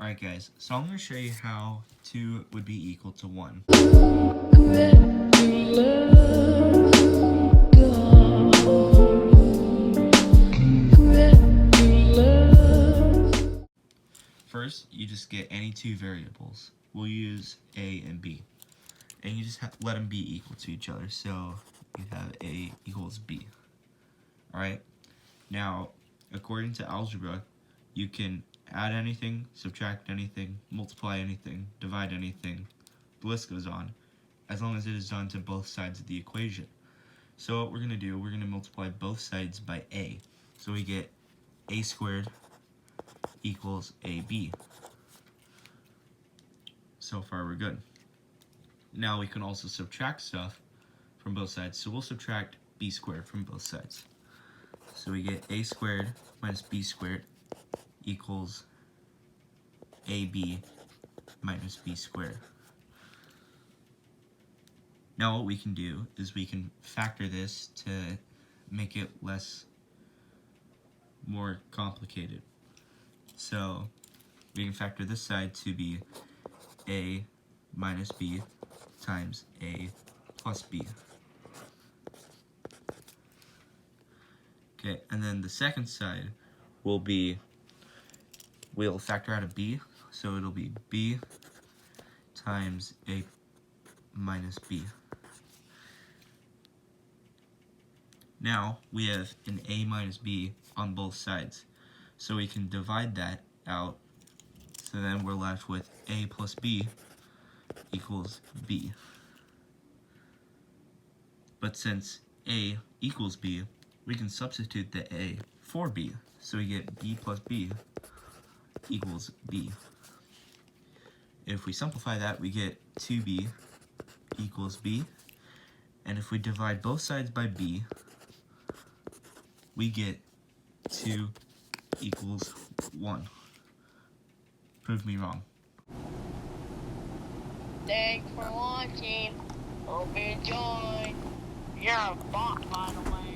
Alright guys, so I'm going to show you how 2 would be equal to 1. First, you just get any 2 variables. We'll use a and b. And you just let them be equal to each other. So you have a equals b. Alright? Now, according to algebra, you can add anything, subtract anything, multiply anything, divide anything, the list goes on, as long as it is done to both sides of the equation. So what we're going to do, we're going to multiply both sides by a. So we get a squared equals ab. So far we're good. Now we can also subtract stuff from both sides. So we'll subtract b squared from both sides. So we get a squared minus b squared equals ab minus b squared. Now what we can do is we can factor this to make it more complicated. So we can factor this side to be a minus b times a plus b. Okay, and then the second side will be, we'll factor out a b, so it'll be b times a minus b. Now we have an a minus b on both sides, so we can divide that out, so then we're left with a plus b equals b. But since a equals b, we can substitute the a for b, so we get b plus b equals b. If we simplify that, we get 2b equals b, and if we divide both sides by b, we get 2 equals 1. Prove me wrong. Thanks for watching. Hope you enjoyed. You're a bot, by the way.